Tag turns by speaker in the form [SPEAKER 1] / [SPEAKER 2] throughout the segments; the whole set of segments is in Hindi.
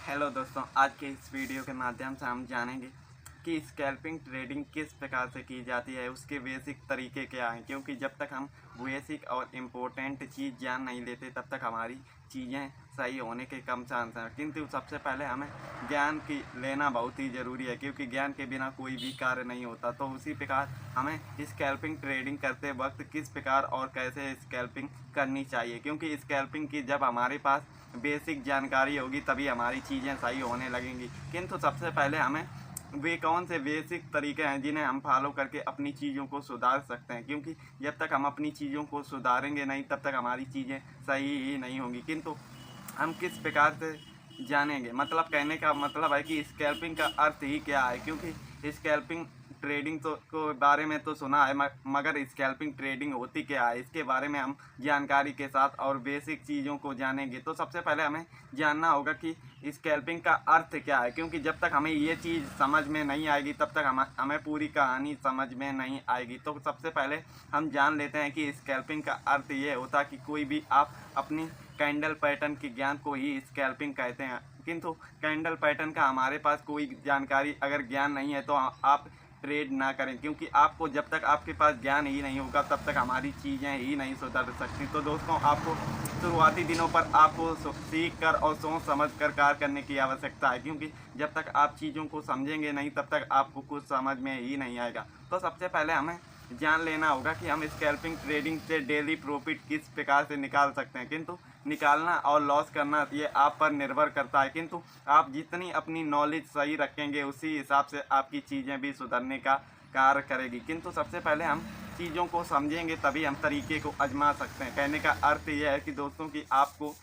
[SPEAKER 1] हेलो दोस्तों, आज के इस वीडियो के माध्यम से हम जानेंगे कि स्कैल्पिंग ट्रेडिंग किस प्रकार से की जाती है, उसके बेसिक तरीके क्या हैं। क्योंकि जब तक हम बेसिक और इम्पोर्टेंट चीज़ जान नहीं लेते तब तक हमारी चीज़ें सही होने के कम चांस हैं। किंतु सबसे पहले हमें ज्ञान की लेना बहुत ही ज़रूरी है, क्योंकि ज्ञान के बिना कोई भी कार्य नहीं होता। तो उसी प्रकार हमें स्कैल्पिंग ट्रेडिंग करते वक्त किस प्रकार और कैसे स्कैल्पिंग करनी चाहिए, क्योंकि स्कैल्पिंग की जब हमारे पास बेसिक जानकारी होगी तभी हमारी चीज़ें सही होने लगेंगी। किंतु सबसे पहले हमें वे कौन से बेसिक तरीके हैं जिन्हें हम फॉलो करके अपनी चीज़ों को सुधार सकते हैं, क्योंकि जब तक हम अपनी चीज़ों को सुधारेंगे नहीं तब तक हमारी चीज़ें सही ही नहीं होंगी। किंतु हम किस प्रकार से जानेंगे, मतलब कहने का मतलब है कि स्कैल्पिंग का अर्थ ही क्या है। क्योंकि स्कैल्पिंग ट्रेडिंग तो को बारे में तो सुना है, मगर स्कैल्पिंग ट्रेडिंग होती क्या है, इसके बारे में हम जानकारी के साथ और बेसिक चीज़ों को जानेंगे। तो सबसे पहले हमें जानना होगा कि स्कैल्पिंग का अर्थ क्या है, क्योंकि जब तक हमें ये चीज़ समझ में नहीं आएगी तब तक हमें पूरी कहानी समझ में नहीं आएगी। तो सबसे पहले हम जान लेते हैं कि स्कैल्पिंग का अर्थ ये होता है कि कोई भी आप अपनी कैंडल पैटर्न के ज्ञान को ही स्कैल्पिंग कहते हैं। किंतु कैंडल पैटर्न का हमारे पास कोई जानकारी अगर ज्ञान नहीं है तो आप ट्रेड ना करें, क्योंकि आपको जब तक आपके पास ज्ञान ही नहीं होगा तब तक हमारी चीज़ें ही नहीं सुधर सकती। तो दोस्तों, आपको शुरुआती दिनों पर आपको सीख कर और सोच समझ कर कार्य करने की आवश्यकता है, क्योंकि जब तक आप चीज़ों को समझेंगे नहीं तब तक आपको कुछ समझ में ही नहीं आएगा। तो सबसे पहले हमें जान लेना होगा कि हम स्कैल्पिंग ट्रेडिंग से डेली प्रॉफिट किस प्रकार से निकाल सकते हैं। किंतु निकालना और लॉस करना ये आप पर निर्भर करता है, किंतु आप जितनी अपनी नॉलेज सही रखेंगे उसी हिसाब से आपकी चीज़ें भी सुधरने का कार्य करेगी। किंतु सबसे पहले हम चीज़ों को समझेंगे तभी हम तरीके को आजमा सकते हैं। कहने का अर्थ यह है कि दोस्तों कि आपको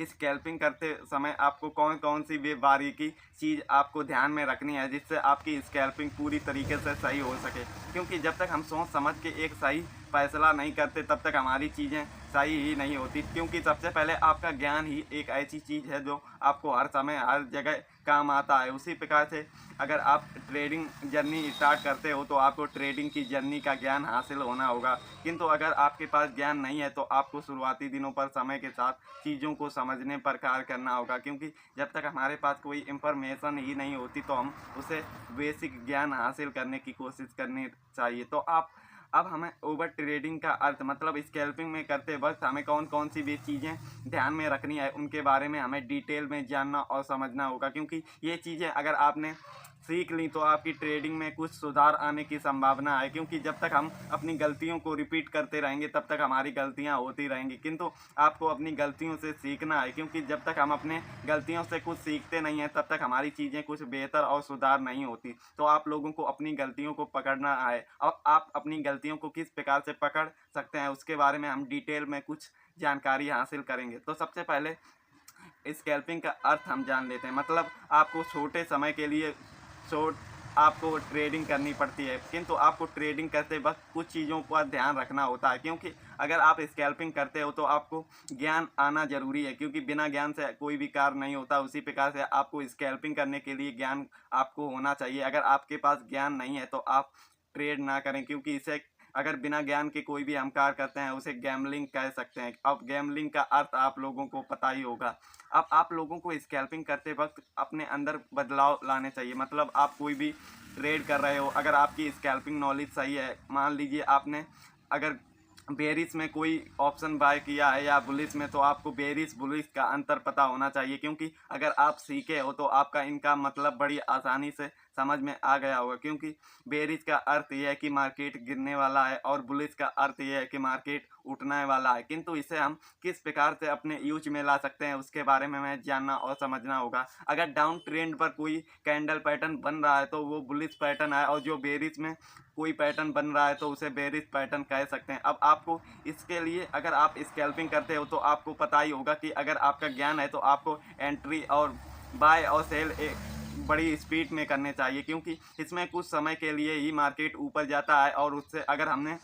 [SPEAKER 1] स्कैल्पिंग करते समय आपको कौन कौन सी वे बारीकी चीज़ आपको ध्यान में रखनी है जिससे आपकी स्कैल्पिंग पूरी तरीके से सही हो सके। क्योंकि जब तक हम सोच समझ के एक सही फैसला नहीं करते तब तक हमारी चीज़ें सही ही नहीं होती। क्योंकि सबसे पहले आपका ज्ञान ही एक ऐसी चीज़ है जो आपको हर समय हर जगह काम आता है। उसी प्रकार से अगर आप ट्रेडिंग जर्नी स्टार्ट करते हो तो आपको ट्रेडिंग की जर्नी का ज्ञान हासिल होना होगा। किंतु अगर आपके पास ज्ञान नहीं है तो आपको शुरुआती दिनों पर समय के साथ चीज़ों को समझने पर कार्य करना होगा। क्योंकि जब तक हमारे पास कोई इंफॉर्मेशन ही नहीं होती तो हम उसे बेसिक ज्ञान हासिल करने की कोशिश करनी चाहिए। तो अब हमें ओवर ट्रेडिंग का अर्थ मतलब स्कैल्पिंग में करते वक्त हमें कौन कौन सी भी चीज़ें ध्यान में रखनी है उनके बारे में हमें डिटेल में जानना और समझना होगा। क्योंकि ये चीज़ें अगर आपने सीख ली तो आपकी ट्रेडिंग में कुछ सुधार आने की संभावना है। क्योंकि जब तक हम अपनी गलतियों को रिपीट करते रहेंगे तब तक हमारी गलतियां होती रहेंगी। किंतु आपको अपनी गलतियों से सीखना है, क्योंकि जब तक हम अपने गलतियों से कुछ सीखते नहीं हैं तब तक हमारी चीज़ें कुछ बेहतर और सुधार नहीं होती। तो आप लोगों को अपनी गलतियों को पकड़ना है और आप अपनी गलतियों को किस प्रकार से पकड़ सकते हैं उसके बारे में हम डिटेल में कुछ जानकारी हासिल करेंगे। तो सबसे पहले स्कैल्पिंग का अर्थ हम जान लेते हैं। मतलब आपको छोटे समय के लिए शॉर्ट आपको ट्रेडिंग करनी पड़ती है, किंतु आपको ट्रेडिंग करते वक्त कुछ चीज़ों पर ध्यान रखना होता है। क्योंकि अगर आप स्कैल्पिंग करते हो तो आपको ज्ञान आना ज़रूरी है, क्योंकि बिना ज्ञान से कोई भी कार्य नहीं होता। उसी प्रकार से आपको स्कैल्पिंग करने के लिए ज्ञान आपको होना चाहिए। अगर आपके पास ज्ञान नहीं है तो आप ट्रेड ना करें, क्योंकि इसे अगर बिना ज्ञान के कोई भी हम कार्य करते हैं उसे गैम्बलिंग कह सकते हैं। अब गैम्बलिंग का अर्थ आप लोगों को पता ही होगा। अब आप लोगों को स्कैल्पिंग करते वक्त अपने अंदर बदलाव लाने चाहिए। मतलब आप कोई भी ट्रेड कर रहे हो, अगर आपकी स्कैल्पिंग नॉलेज सही है, मान लीजिए आपने अगर बेरिस में कोई ऑप्शन बाय किया है या बुलिस में, तो आपको बेरिस बुलिस का अंतर पता होना चाहिए। क्योंकि अगर आप सीखे हो तो आपका इनका मतलब बड़ी आसानी से समझ में आ गया होगा। क्योंकि बेरिस का अर्थ यह है कि मार्केट गिरने वाला है और बुलिस का अर्थ यह है कि मार्केट उठने वाला है। किंतु इसे हम किस प्रकार से अपने यूज में ला सकते हैं उसके बारे में हमें जानना और समझना होगा। अगर डाउन ट्रेंड पर कोई कैंडल पैटर्न बन रहा है तो वो बुलिस पैटर्न है, और जो बेरिस में कोई पैटर्न बन रहा है तो उसे बेरिस पैटर्न कह सकते हैं। अब आपको इसके लिए अगर आप स्कैल्पिंग करते हो तो आपको पता ही होगा कि अगर आपका ज्ञान है तो आपको एंट्री और बाय और सेल एक बड़ी स्पीड में करने चाहिए। क्योंकि इसमें कुछ समय के लिए ही मार्केट ऊपर जाता है और उससे अगर हमने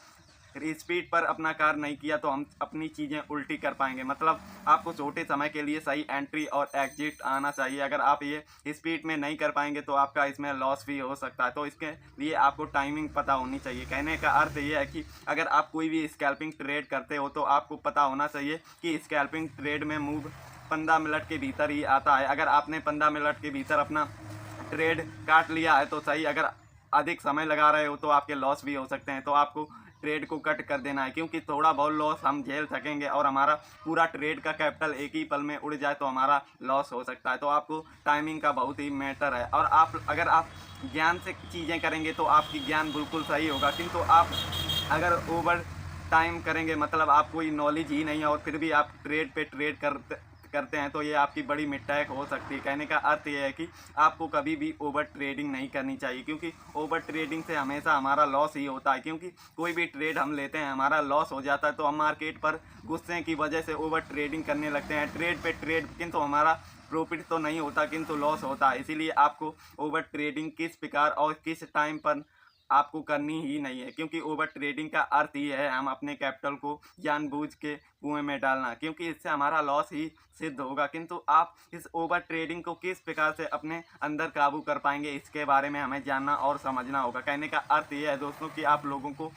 [SPEAKER 1] स्पीड पर अपना कार्य नहीं किया तो हम अपनी चीज़ें उल्टी कर पाएंगे। मतलब आपको छोटे समय के लिए सही एंट्री और एग्जिट आना चाहिए। अगर आप ये स्पीड में नहीं कर पाएंगे तो आपका इसमें लॉस भी हो सकता है। तो इसके लिए आपको टाइमिंग पता होनी चाहिए। कहने का अर्थ ये है कि अगर आप कोई भी स्कैल्पिंग ट्रेड करते हो तो आपको पता होना चाहिए कि स्कैल्पिंग ट्रेड में मूव 15 मिनट के भीतर ही आता है। अगर आपने 15 मिनट के भीतर अपना ट्रेड काट लिया है तो सही, अगर अधिक समय लगा रहे हो तो आपके लॉस भी हो सकते हैं। तो आपको ट्रेड को कट कर देना है, क्योंकि थोड़ा बहुत लॉस हम झेल सकेंगे और हमारा पूरा ट्रेड का कैपिटल एक ही पल में उड़ जाए तो हमारा लॉस हो सकता है। तो आपको टाइमिंग का बहुत ही मैटर है। और अगर आप ज्ञान से चीज़ें करेंगे तो आपकी ज्ञान बिल्कुल सही होगा, किंतु आप अगर ओवर टाइम करेंगे, मतलब आप कोई नॉलेज ही नहीं है और फिर भी आप ट्रेड पे ट्रेड करते हैं तो ये आपकी बड़ी मिस्टेक हो सकती है। कहने का अर्थ ये है कि आपको कभी भी ओवर ट्रेडिंग नहीं करनी चाहिए, क्योंकि ओवर ट्रेडिंग से हमेशा हमारा लॉस ही होता है। क्योंकि कोई भी ट्रेड हम लेते हैं हमारा लॉस हो जाता है तो हम मार्केट पर गुस्से की वजह से ओवर ट्रेडिंग करने लगते हैं, ट्रेड पे ट्रेड, किंतु हमारा प्रॉफिट तो नहीं होता किंतु लॉस होता है। इसीलिए आपको ओवर ट्रेडिंग किस प्रकार और किस टाइम पर आपको करनी ही नहीं है, क्योंकि ओवर ट्रेडिंग का अर्थ ही है हम अपने कैपिटल को जानबूझ के कुएं में डालना, क्योंकि इससे हमारा लॉस ही सिद्ध होगा। किंतु आप इस ओवर ट्रेडिंग को किस प्रकार से अपने अंदर काबू कर पाएंगे, इसके बारे में हमें जानना और समझना होगा। कहने का अर्थ ये है दोस्तों कि आप लोगों को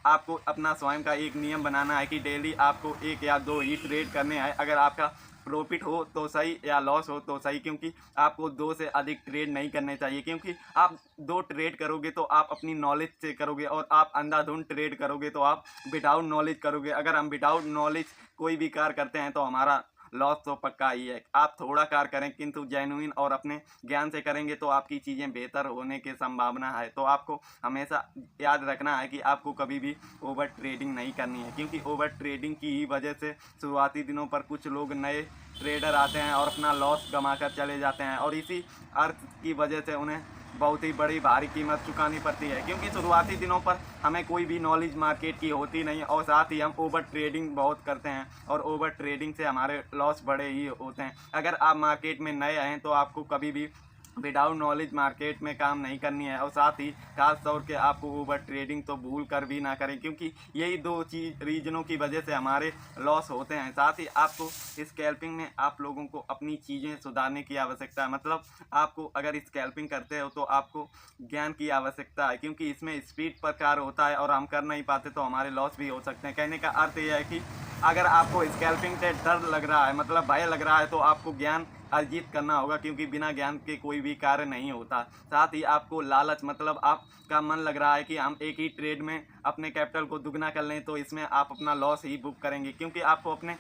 [SPEAKER 1] आपको अपना स्वयं का एक नियम बनाना है कि डेली आपको 1 या 2 ही ट्रेड करने हैं। अगर आपका प्रॉफिट हो तो सही या लॉस हो तो सही, क्योंकि आपको 2 से अधिक ट्रेड नहीं करने चाहिए। क्योंकि आप 2 ट्रेड करोगे तो आप अपनी नॉलेज से करोगे और आप अंधाधुंध ट्रेड करोगे तो आप विदाउट नॉलेज करोगे। अगर हम विदाउट नॉलेज कोई भी कार्य करते हैं तो हमारा लॉस तो पक्का ही है। आप थोड़ा कार्य करें किंतु जेन्युइन और अपने ज्ञान से करेंगे तो आपकी चीज़ें बेहतर होने की संभावना है। तो आपको हमेशा याद रखना है कि आपको कभी भी ओवर ट्रेडिंग नहीं करनी है, क्योंकि ओवर ट्रेडिंग की ही वजह से शुरुआती दिनों पर कुछ लोग नए ट्रेडर आते हैं और अपना लॉस गंवा कर चले जाते हैं, और इसी अर्थ की वजह से उन्हें बहुत ही बड़ी भारी कीमत चुकानी पड़ती है। क्योंकि शुरुआती दिनों पर हमें कोई भी नॉलेज मार्केट की होती नहीं और साथ ही हम ओवर ट्रेडिंग बहुत करते हैं और ओवर ट्रेडिंग से हमारे लॉस बड़े ही होते हैं। अगर आप मार्केट में नए हैं तो आपको कभी भी विदाउट नॉलेज मार्केट में काम नहीं करनी है, और साथ ही खास तौर के आपको ओवर ट्रेडिंग तो भूल कर भी ना करें, क्योंकि यही 2 रीजनों की वजह से हमारे लॉस होते हैं। साथ ही आपको स्कैल्पिंग में आप लोगों को अपनी चीज़ें सुधारने की आवश्यकता है। मतलब आपको अगर स्कैल्पिंग करते हो तो आपको ज्ञान की आवश्यकता है, क्योंकि इसमें स्पीड पर कार्य होता है और हम कर नहीं पाते तो हमारे लॉस भी हो सकते हैं। कहने का अर्थ यह है कि अगर आपको स्कैल्पिंग से डर लग रहा है, मतलब भय लग रहा है, तो आपको ज्ञान अर्जित करना होगा, क्योंकि बिना ज्ञान के कोई भी कार्य नहीं होता। साथ ही आपको लालच, मतलब आपका मन लग रहा है कि हम एक ही ट्रेड में अपने कैपिटल को दुगना कर लें, तो इसमें आप अपना लॉस ही बुक करेंगे, क्योंकि आपको अपने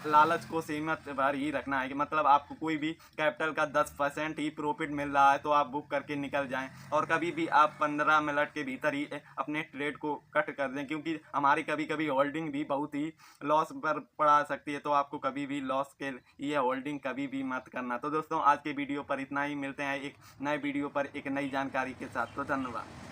[SPEAKER 1] लालच को सीमित भर ही रखना है। कि मतलब आपको कोई भी कैपिटल का 10% ही प्रॉफिट मिल रहा है तो आप बुक करके निकल जाएं, और कभी भी आप 15 मिनट के भीतर ही अपने ट्रेड को कट कर दें, क्योंकि हमारी कभी कभी होल्डिंग भी बहुत ही लॉस पर पड़ा सकती है। तो आपको कभी भी लॉस के लिए होल्डिंग कभी भी मत करना। तो दोस्तों आज के वीडियो पर इतना ही, मिलते हैं एक नए वीडियो पर एक नई जानकारी के साथ। तो धन्यवाद।